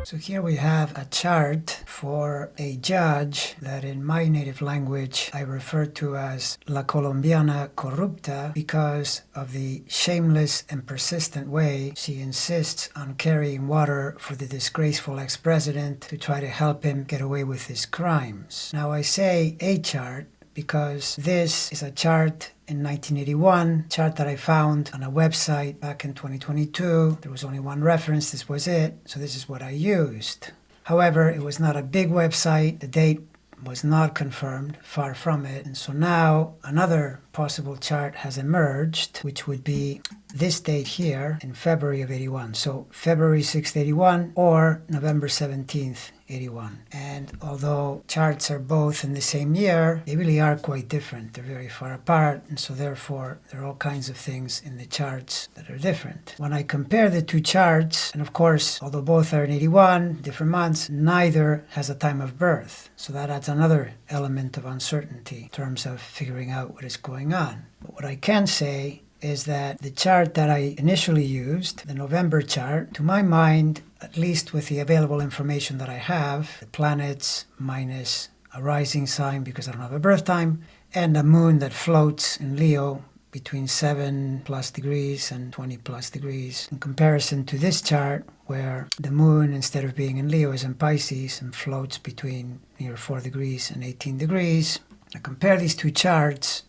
So here we have a chart for a judge that in my native language I refer to as La Colombiana Corrupta because of the shameless and persistent way she insists on carrying water for the disgraceful ex-president to try to help him get away with his crimes. Now I say a chart because this is a chart in 1981, chart that I found on a website back in 2022. There was only one reference, this was it, so this is what I used. However, it was not a big website, the date was not confirmed, far from it, and so now another possible chart has emerged, which would be this date here in February of 81. So February 6th, 81 or November 17th, 81. And although charts are both in the same year, they really are quite different. They're very far apart, and so therefore there are all kinds of things in the charts that are different. When I compare the two charts, and of course, although both are in 81, different months, neither has a time of birth. So that adds another element of uncertainty in terms of figuring out what is going on. But what I can say is that the chart that I initially used, the November chart, to my mind, at least with the available information that I have, the planets minus a rising sign because I don't have a birth time, and a moon that floats in Leo between 7+ degrees and 20+ degrees, in comparison to this chart where the moon, instead of being in Leo, is in Pisces and floats between near 4 degrees and 18 degrees. I compare these two charts.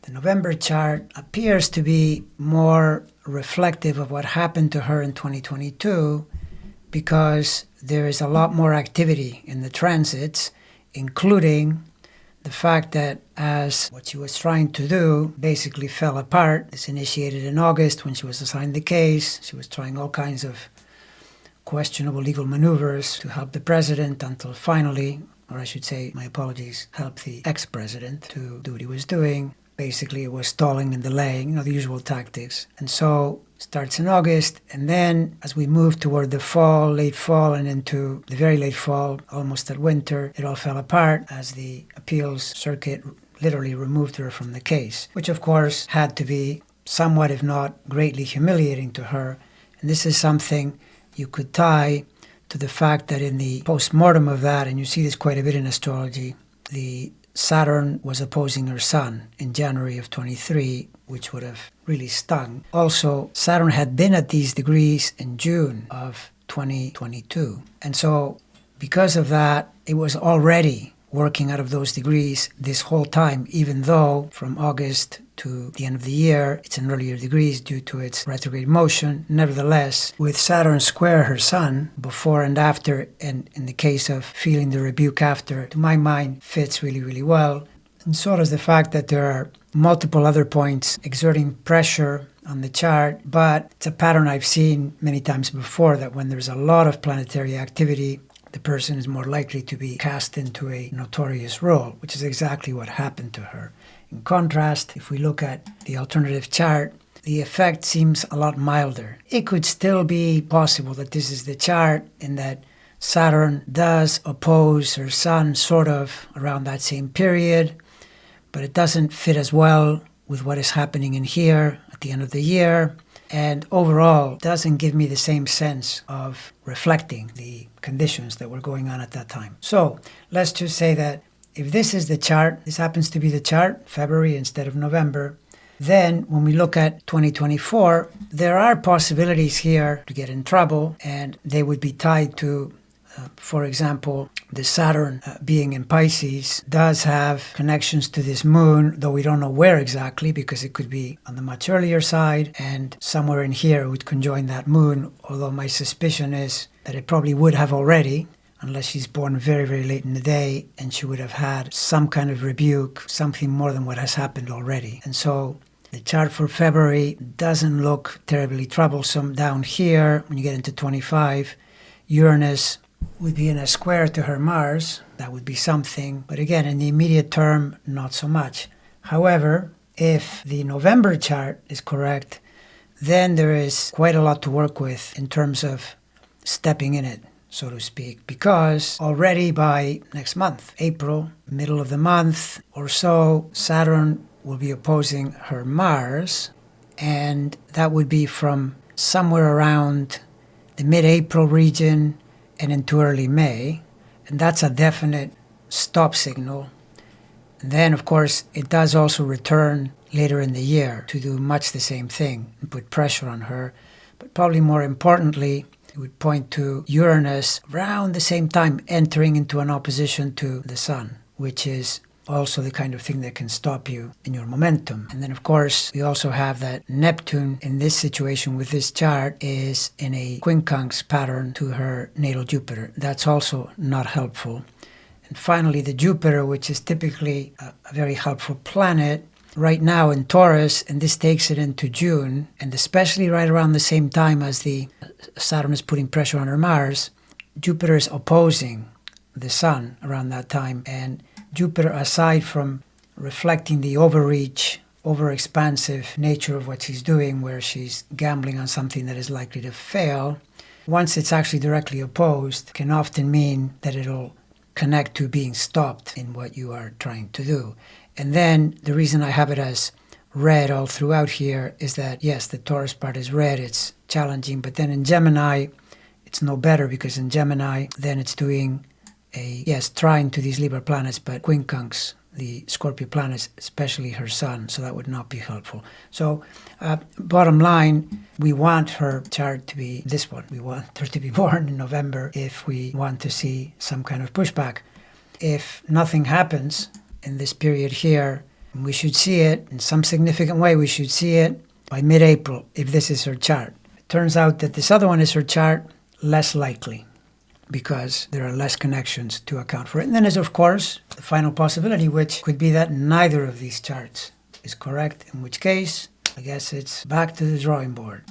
The November chart appears to be more reflective of what happened to her in 2022 because there is a lot more activity in the transits, including the fact that as what she was trying to do basically fell apart. It's initiated in August when she was assigned the case. She was trying all kinds of questionable legal maneuvers to help the president until finally, or I should say, my apologies, help the ex-president to do what he was doing. Basically, it was stalling and delaying, the usual tactics. And so starts in August, and then as we moved toward the fall, late fall, and into the very late fall, almost at winter, it all fell apart as the appeals circuit literally removed her from the case, which of course had to be somewhat, if not greatly humiliating to her. And this is something you could tie to the fact that in the post-mortem of that, and you see this quite a bit in astrology, the Saturn was opposing her sun in January of 23, which would have really stung. Also, Saturn had been at these degrees in June of 2022. And so because of that, it was already working out of those degrees this whole time, even though from August to the end of the year, it's in earlier degrees due to its retrograde motion. Nevertheless, with Saturn square her sun before and after, and in the case of feeling the rebuke after, to my mind, fits really, really well. And so does the fact that there are multiple other points exerting pressure on the chart, but it's a pattern I've seen many times before, that when there's a lot of planetary activity, the person is more likely to be cast into a notorious role, which is exactly what happened to her. In contrast, if we look at the alternative chart, the effect seems a lot milder. It could still be possible that this is the chart in that Saturn does oppose her sun sort of around that same period, but it doesn't fit as well with what is happening in here at the end of the year, and overall doesn't give me the same sense of reflecting the conditions that were going on at that time. So let's just say that if this is the chart, this happens to be the chart, February instead of November, then when we look at 2024, there are possibilities here to get in trouble, and they would be tied to, for example, the Saturn being in Pisces does have connections to this moon, though we don't know where exactly, because it could be on the much earlier side, and somewhere in here it would conjoin that moon, although my suspicion is that it probably would have already, unless she's born very, very late in the day, and she would have had some kind of rebuke, something more than what has happened already. And so the chart for February doesn't look terribly troublesome. Down here, when you get into 25, Uranus would be in a square to her Mars. That would be something. But again, in the immediate term, not so much. However, if the November chart is correct, then there is quite a lot to work with in terms of stepping in it, so to speak, because already by next month, April, middle of the month or so, Saturn will be opposing her Mars, and that would be from somewhere around the mid-April region and into early May, and that's a definite stop signal. And then, of course, it does also return later in the year to do much the same thing and put pressure on her. But probably more importantly, it would point to Uranus around the same time entering into an opposition to the Sun, which is also the kind of thing that can stop you in your momentum. And then, of course, we also have that Neptune in this situation with this chart is in a quincunx pattern to her natal Jupiter. That's also not helpful. And finally, the Jupiter, which is typically a very helpful planet, right now in Taurus, and this takes it into June, and especially right around the same time as the Saturn is putting pressure on her Mars, Jupiter is opposing the Sun around that time. And Jupiter, aside from reflecting the overreach, overexpansive nature of what she's doing, where she's gambling on something that is likely to fail, once it's actually directly opposed, can often mean that it'll connect to being stopped in what you are trying to do. And then the reason I have it as red all throughout here is that, yes, the Taurus part is red, it's challenging, but then in Gemini, it's no better, because in Gemini, then it's doing trine to these Libra planets, but quincunx, the Scorpio planets, especially her Sun, so that would not be helpful. So bottom line, we want her chart to be this one. We want her to be born in November if we want to see some kind of pushback. If nothing happens in this period here, we should see it in some significant way. We should see it by mid-April if this is her chart. It turns out that this other one is her chart, less likely, because there are less connections to account for it. And then there's, of course, the final possibility, which could be that neither of these charts is correct, in which case, I guess it's back to the drawing board.